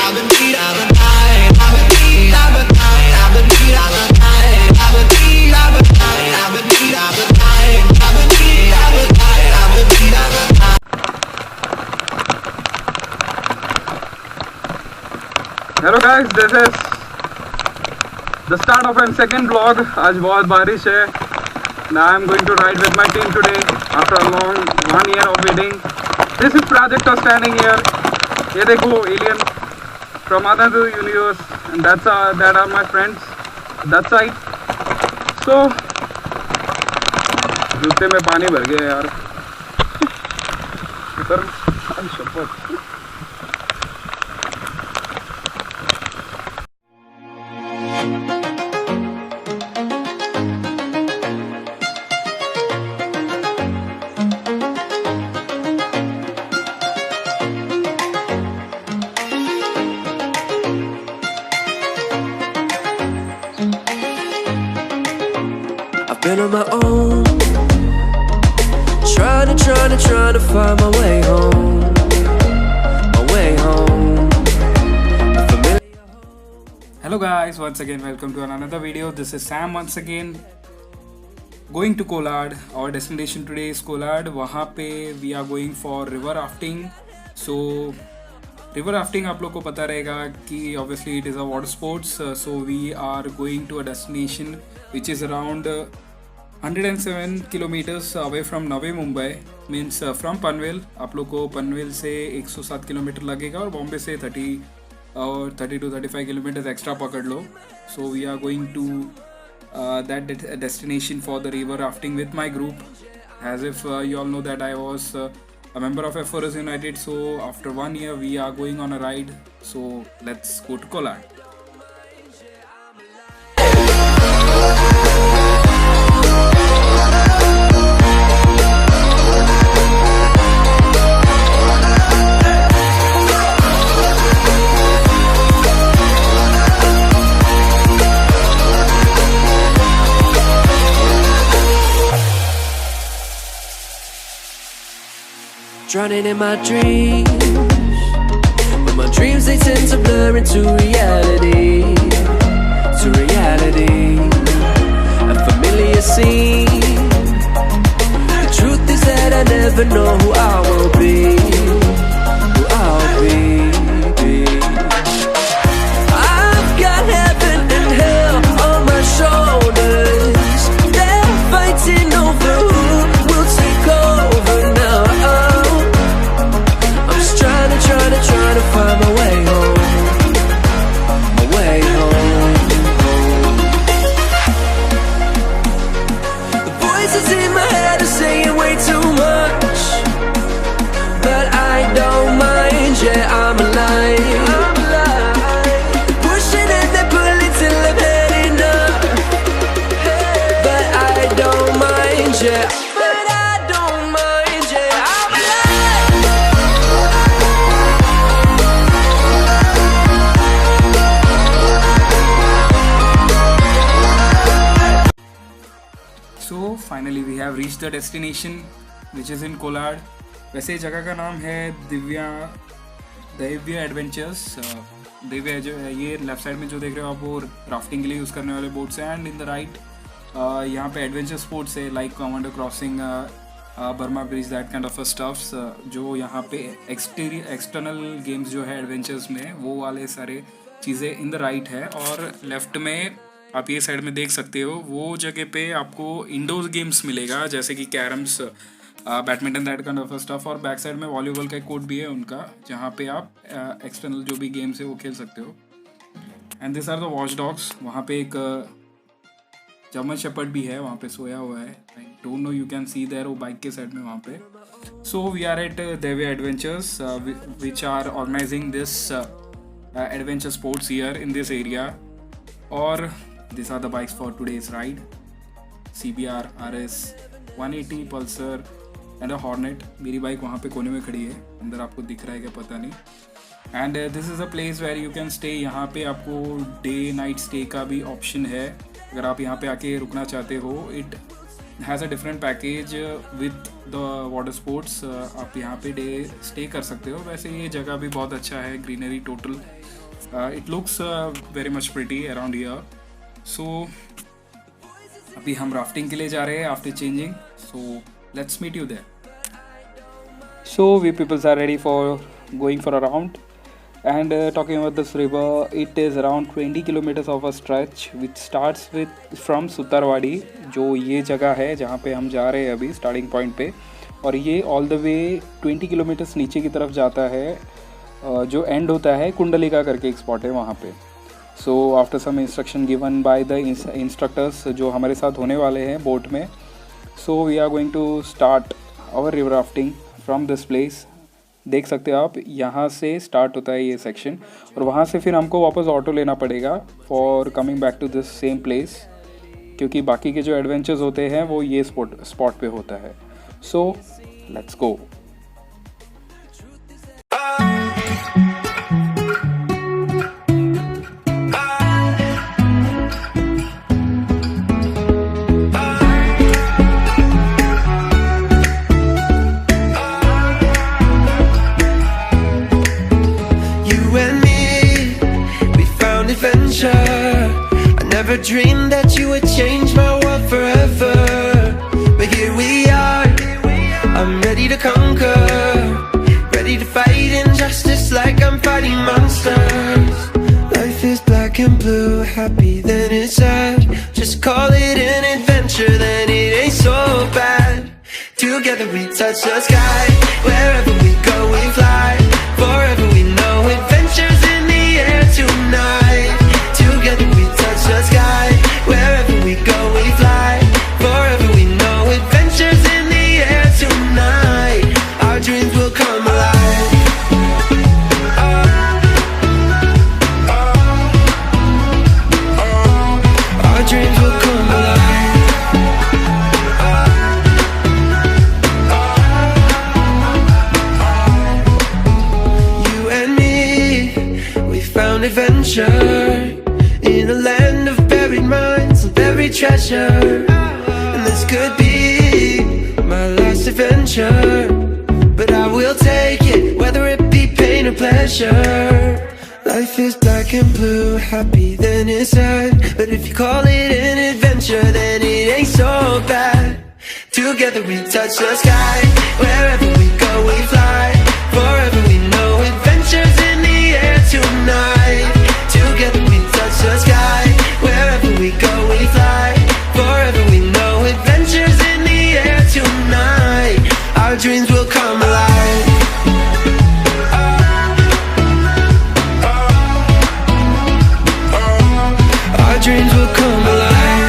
Hello guys, this is the start of my second vlog. आज बहुत बारिश है. Now I'm going to ride with my team today after a long 1 year of waiting. This is Project standing here. ये देखो alien from another universe, and that are my friends. That side. So जूते में पानी भर गया यार. इधर शपथ. Been on my own, trying to find my way home, Hello guys, once again welcome to another video. This is Sam once again going to Kolad. Our destination today is Kolad. वहाँ पे we are going for river rafting. So river rafting आप लोग को पता रहेगा कि obviously it is a water sports. So we are going to a destination which is around 107 kilometers away from Navi Mumbai. Means from Panvel. आप लोग को पनवेल से 107 किलोमीटर लगेगा और बॉम्बे से 30 to 35 kilometers एक्स्ट्रा पकड़ लो. So we are going to that destination for the river rafting with my group. As if you all know that I was a member of F4S United. So after 1 year we are going on a ride. So let's go to Kolad. Drowning in my dreams, but my dreams they tend to blur into reality, a familiar scene. The truth is that I never know who I will be, I've got heaven and hell on my shoulders. They're fighting over who will take over now. Trying to find my way home, The voices in my head are saying way too much, but I don't mind, yeah, I'm alive. They're pushing and they're pulling till I'm heading up, but I don't mind, yeah. So finally we have reached the destination which is in Kolad. वैसे जगह का नाम है दैव्या adventures. दैव्या जो ये left side में जो देख रहे हो आप वो राफ्टिंग के लिए यूज़ करने वाले बोट्स हैं. एंड इन द राइट यहाँ पे एडवेंचर स्पोर्ट्स है like commando crossing, Burma bridge, that kind of stuffs. जो यहाँ पे एक्सटर्नल गेम्स जो है एडवेंचर्स में वो वाले सारे चीज़ें इन द राइट है. और लेफ्ट में आप ये साइड में देख सकते हो वो जगह पे आपको इंडोर गेम्स मिलेगा जैसे कि carroms, badminton, that kind of stuff. और बैक साइड में वॉलीबॉल का एक कोर्ट भी है उनका जहाँ पे आप एक्सटर्नल जो भी गेम्स है वो खेल सकते हो. And this are the watchdogs. वहाँ पे एक जर्मन शेपर्ड भी है वहाँ पे सोया हुआ है. I don't know, you can see there, वो बाइक के साइड में वहाँ पे. So we are at Daivya adventures which are organizing this adventure sports here in this area. और these are the bikes for today's ride: CBR, RS, 180, Pulsar and a Hornet. मेरी bike वहाँ पे कोने में खड़ी है, अंदर आपको दिख रहा है क्या पता नहीं. And this is a place where you can stay. यहाँ पे आपको डे नाइट स्टे का भी ऑप्शन है अगर आप यहाँ पे आके रुकना चाहते हो. It has a different package with the water sports. आप यहाँ पे डे स्टे कर सकते हो. वैसे ये जगह भी बहुत अच्छा है, greenery total It looks very much pretty around here. So अभी हम राफ्टिंग के लिए जा रहे हैं after changing. So let's meet you there. So we peoples are ready for going for a round. And talking about this river, it is around 20 kilometers of a stretch which starts with from सुतारवाड़ी, जो ये जगह है जहाँ पे हम जा रहे हैं अभी स्टार्टिंग पॉइंट पे, और ये ऑल द वे 20 किलोमीटर्स नीचे की तरफ जाता है, जो एंड होता है कुंडलिका करके एक स्पॉट है वहाँ पे. So after some instruction given by the instructors जो हमारे साथ होने वाले हैं बोट में, so we are going to start our river rafting from this place. देख सकते हो आप, यहाँ से स्टार्ट होता है ये सेक्शन, और वहाँ से फिर हमको वापस ऑटो लेना पड़ेगा for coming back to this same place, क्योंकि बाकी के जो एडवेंचर्स होते हैं वो ये स्पॉट पे होता है. So let's go. I never dreamed that you would change my world forever, but here we are. I'm ready to conquer, ready to fight injustice like I'm fighting monsters. Life is black and blue, happy then it's sad. Just call it an adventure, then it ain't so bad. Together we touch the sky, wherever we go we fly. Forever we know adventures in the air tonight. Together we touch the sky, wherever we go we fly. Forever we know adventures in the air tonight. Our dreams will come alive. Our dreams will come alive. You and me, we found adventure in a land of buried minds and buried treasure. And this could be my last adventure, but I will take it, whether it be pain or pleasure. Life is black and blue, happy then it's sad. But if you call it an adventure, then it ain't so bad. Together we touch the sky, wherever we go we fly. Forever we know adventures in the air tonight. Together we touch the sky, wherever we go we fly. Forever we know adventures in the air tonight. Our dreams will come alive. Our dreams will come alive.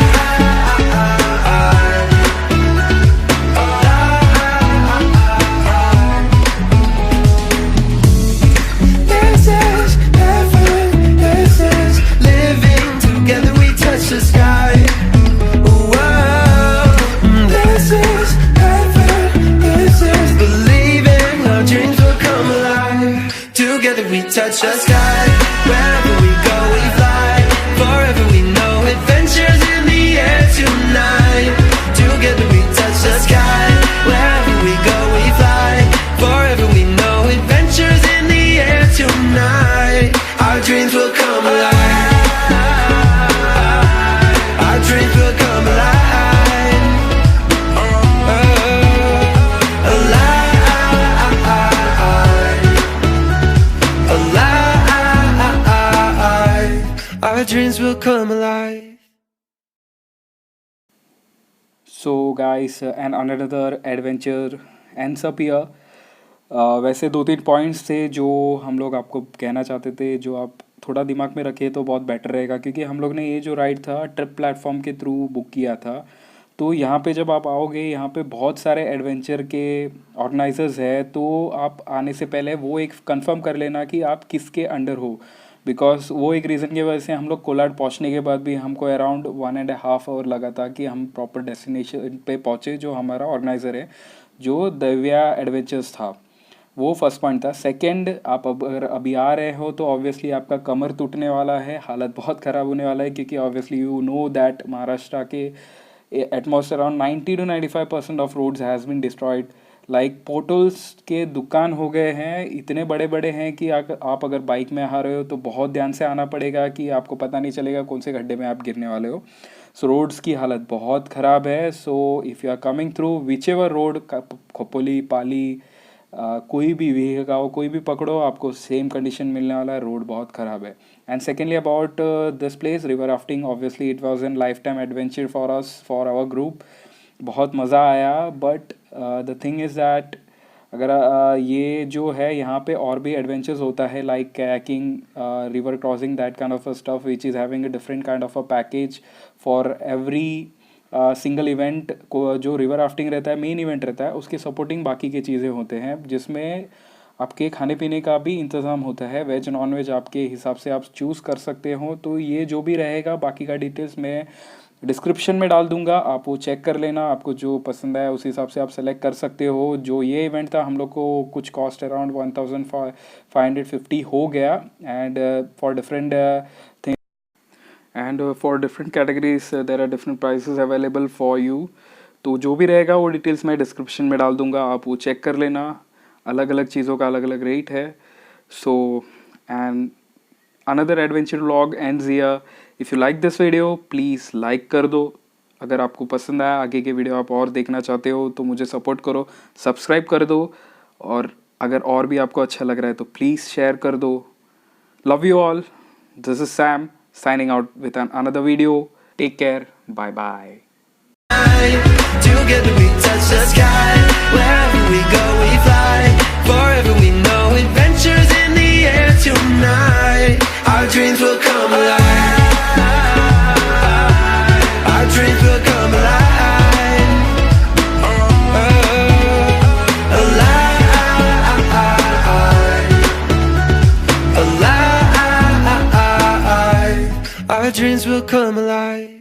This is heaven, this is living. Together we touch the sky. Whoa. This is heaven, this is believing. Our dreams will come alive. Together we touch the sky. Wherever we go we fly. Forever we know adventures in the air tonight. Together we touch the sky. Wherever we go we fly. Forever we know adventures in the air tonight. Our dreams will come alive. Our dreams will come alive. Alive. Our dreams will come alive. So guys, and another adventure ends up here. वैसे 2-3 points थे जो हम लोग आपको कहना चाहते थे, जो आप थोड़ा दिमाग में रखे तो बहुत बेटर रहेगा, क्योंकि हम लोग ने ये जो राइड था ट्रिप प्लेटफॉर्म के थ्रू बुक किया था. तो यहाँ पे जब आप आओगे, यहाँ पे बहुत सारे एडवेंचर के ऑर्गेनाइजर्स है, तो आप आने से पहले वो एक कंफर्म कर लेना कि आप किसके अंडर हो, बिकॉज वो एक रीज़न की वजह से हम लोग कोलाड पहुँचने के बाद भी हमको अराउंड 1.5 आवर लगा था कि हम प्रॉपर डेस्टिनेशन पे पहुँचे. जो हमारा ऑर्गेनाइज़र है, जो दैव्या एडवेंचर्स था, वो फर्स्ट पॉइंट था. सेकंड, आप अगर अभी आ रहे हो तो ऑब्वियसली आपका कमर टूटने वाला है, हालत बहुत ख़राब होने वाला है, क्योंकि obviously you know that Maharashtra के utmost around 90 to 95% of roads has been destroyed. Like potholes के दुकान हो गए हैं, इतने बड़े बड़े हैं कि आप अगर बाइक में आ रहे हो तो बहुत ध्यान से आना पड़ेगा कि आपको पता नहीं चलेगा कौन से गड्ढे में आप गिरने वाले हो। सो रोड्स की हालत बहुत ख़राब है। So if you are coming through which ever road, Khopoli, Pali, कोई भी व्हीकल कोई भी पकड़ो, आपको सेम कंडीशन मिलने वाला है। रोड बहुत ख़राब है। And secondly about this place river rafting, obviously it was an life time adventure for us, for our group. बहुत मज़ा आया। But the thing is that अगर ये जो है यहाँ पे और भी एडवेंचर्स होता है like कैकिंग, river crossing, that kind of a stuff which is having a different kind of a package for every single event को। जो रिवर राफ्टिंग रहता है मेन इवेंट रहता है, उसके सपोर्टिंग बाकी के चीज़ें होते हैं जिसमें आपके खाने पीने का भी इंतज़ाम होता है। वेज नॉन वेज आपके हिसाब से आप चूज़ कर सकते हो। तो ये जो भी रहेगा बाकी का डिटेल्स मैं डिस्क्रिप्शन में डाल दूंगा, आप वो चेक कर लेना। आपको जो पसंद है उस हिसाब से आप सेलेक्ट कर सकते हो। जो ये इवेंट था हम लोग को कुछ कॉस्ट अराउंड 1550 हो गया। And for different and for different categories there are different prices available for you. तो जो भी रहेगा वो डिटेल्स मैं डिस्क्रिप्शन में डाल दूंगा, आप वो चेक कर लेना। अलग अलग चीज़ों का अलग अलग रेट है। So and another adventure vlog ends here. If you like this video please like कर दो। अगर आपको पसंद आया, आगे के वीडियो आप और देखना चाहते हो तो मुझे सपोर्ट करो, सब्सक्राइब कर दो। और अगर और भी आपको अच्छा लग रहा है तो प्लीज़ शेयर कर दो। Love you all. This is Sam signing out with another video. Take care. Bye bye. Together we touch the sky. Wherever we go we fly. Forever we know adventures in the air tonight. Our dreams will come alive. Our dreams will come alive. Alive. Our dreams will come alive.